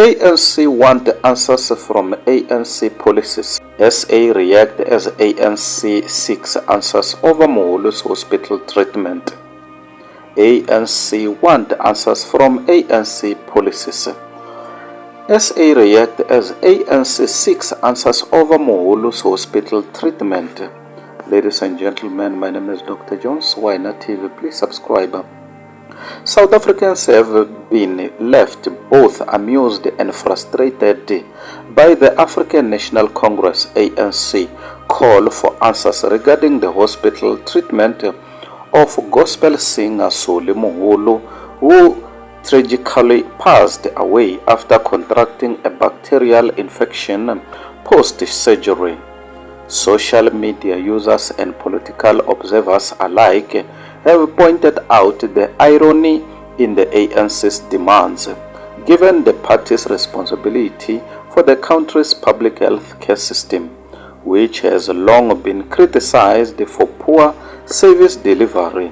ANC want answers from ANC policies. SA react as ANC seeks answers over Moholo's hospital treatment. ANC want answers from ANC policies. SA react as ANC seeks answers over Moholo's hospital treatment. Ladies and gentlemen, my name is Dr. Jones. Wina TV, please subscribe. South Africans have been left both amused and frustrated by the African National Congress ANC call for answers regarding the hospital treatment of gospel singer Solly Moholo, who tragically passed away after contracting a bacterial infection post-surgery. Social media users and political observers alike have pointed out the irony in the ANC's demands, given the party's responsibility for the country's public health care system, which has long been criticized for poor service delivery.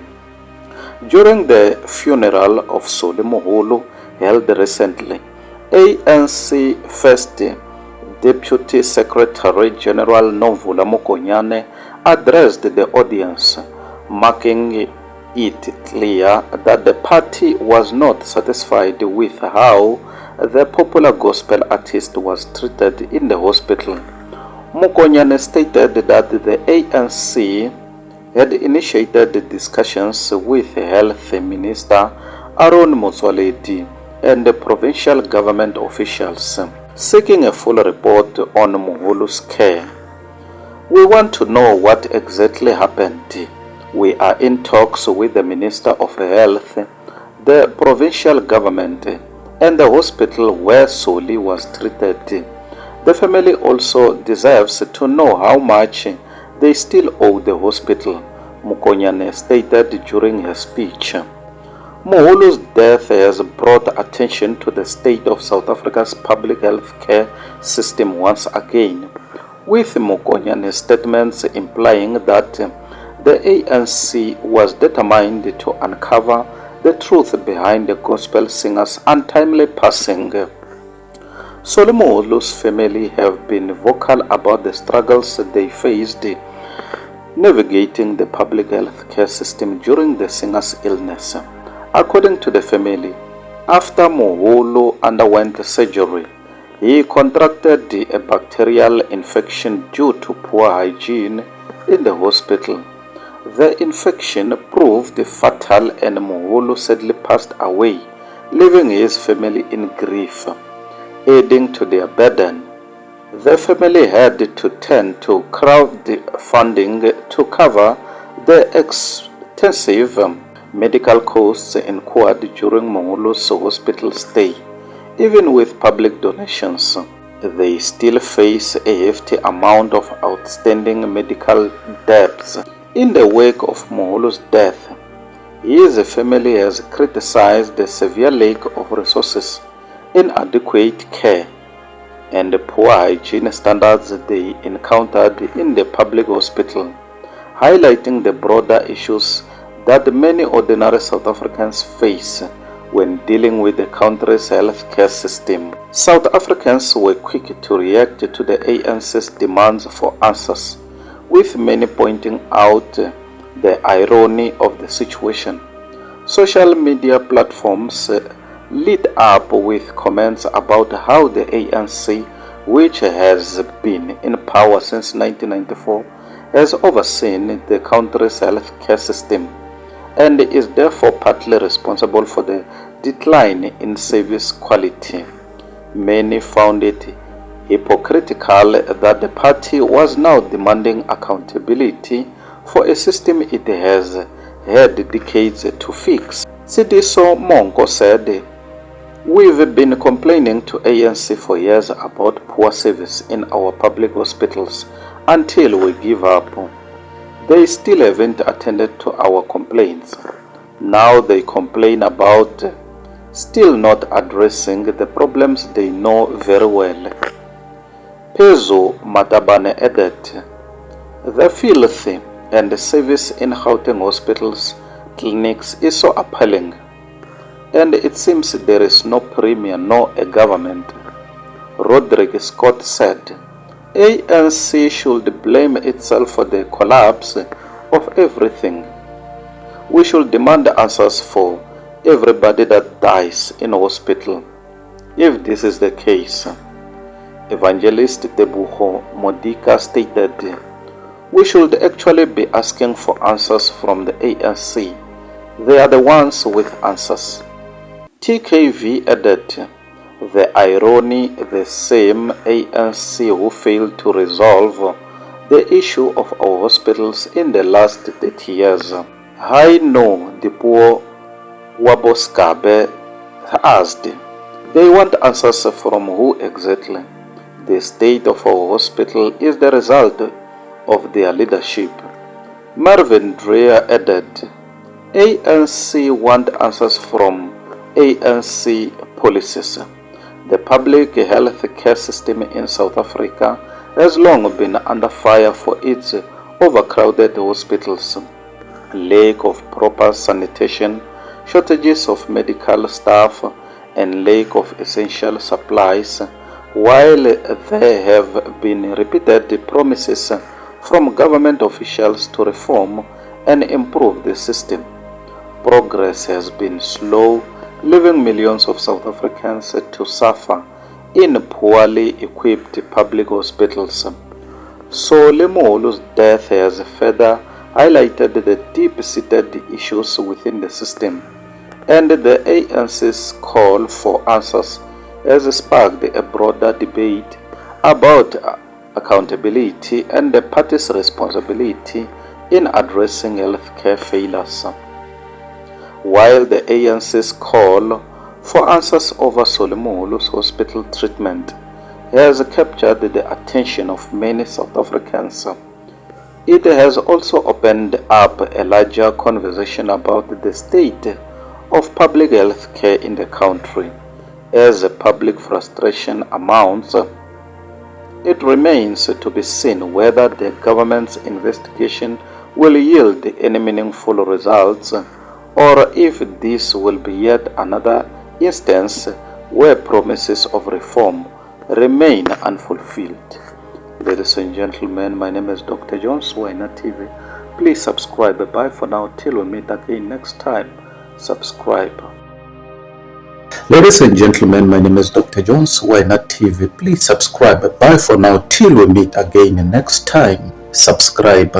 During the funeral of Solly Moholo held recently, ANC First Deputy Secretary General Nomvula Mokonyane addressed the audience, making it clear that the party was not satisfied with how the popular gospel artist was treated in the hospital. Mokonyane stated that the ANC had initiated discussions with Health Minister Aaron Motsoaledi and the provincial government officials, seeking a full report on Moholo's care. We want to know what exactly happened. We are in talks with the Minister of Health, the provincial government, and the hospital where Solly was treated. The family also deserves to know how much they still owe the hospital, Mokonyane stated during her speech. Moholo's death has brought attention to the state of South Africa's public health care system once again, with Mokonyane's statements implying that the ANC was determined to uncover the truth behind the gospel singer's untimely passing. Solly Moholo's family have been vocal about the struggles they faced navigating the public health care system during the singer's illness. According to the family, after Moholo underwent surgery, he contracted a bacterial infection due to poor hygiene in the hospital. The infection proved fatal and Moholo sadly passed away, leaving his family in grief. Adding to their burden, the family had to turn to crowdfunding to cover the extensive medical costs incurred during Moholo's hospital stay. Even with public donations, they still face a hefty amount of outstanding medical debts. In the wake of Moholo's death, his family has criticized the severe lack of resources, inadequate care, and the poor hygiene standards they encountered in the public hospital, highlighting the broader issues that many ordinary South Africans face when dealing with the country's health care system. South Africans were quick to react to the ANC's demands for answers, with many pointing out the irony of the situation. Social media platforms lit up with comments about how the ANC, which has been in power since 1994, has overseen the country's health care system and is therefore partly responsible for the decline in service quality. Many found it hypocritical that the party was now demanding accountability for a system it has had decades to fix. Sidiso Monko said, "We've been complaining to ANC for years about poor service in our public hospitals until we give up. They still haven't attended to our complaints. Now they complain about still not addressing the problems they know very well." Pezo Matabane added, "The filth and the service in Gauteng hospitals, clinics is so appalling, and it seems there is no premier nor a government Roderick Scott said, ANC should blame itself for the collapse of everything. We should demand answers for everybody that dies in hospital. If this is the case, Evangelist Tebogo Modika stated, we should actually be asking for answers from the ANC. They are the ones with answers. TKV added, the irony, the same ANC who failed to resolve the issue of our hospitals in the last 30 years. Haino Dipuo Waboskabe asked, they want answers from who exactly? The state of our hospital is the result of their leadership. Marvin Dreyer added, ANC want answers from ANC policies. The public health care system in South Africa has long been under fire for its overcrowded hospitals, lack of proper sanitation, shortages of medical staff, and lack of essential supplies. While there have been repeated promises from government officials to reform and improve the system, progress has been slow, leaving millions of South Africans to suffer in poorly equipped public hospitals. Solly Moholo's death has further highlighted the deep-seated issues within the system, and the ANC's call for answers has sparked a broader debate about accountability and the party's responsibility in addressing healthcare failures. While the ANC's call for answers over Solly Moholo's hospital treatment has captured the attention of many South Africans, it has also opened up a larger conversation about the state of public health care in the country. As public frustration mounts, it remains to be seen whether the government's investigation will yield any meaningful results, or if this will be yet another instance where promises of reform remain unfulfilled. Ladies and gentlemen, my name is Dr. John Swainer TV. Please subscribe. Bye for now till we meet again next time. Subscribe. Ladies and gentlemen, my name is Dr. John Swainer TV. Please subscribe. Bye for now till we meet again next time. Subscribe.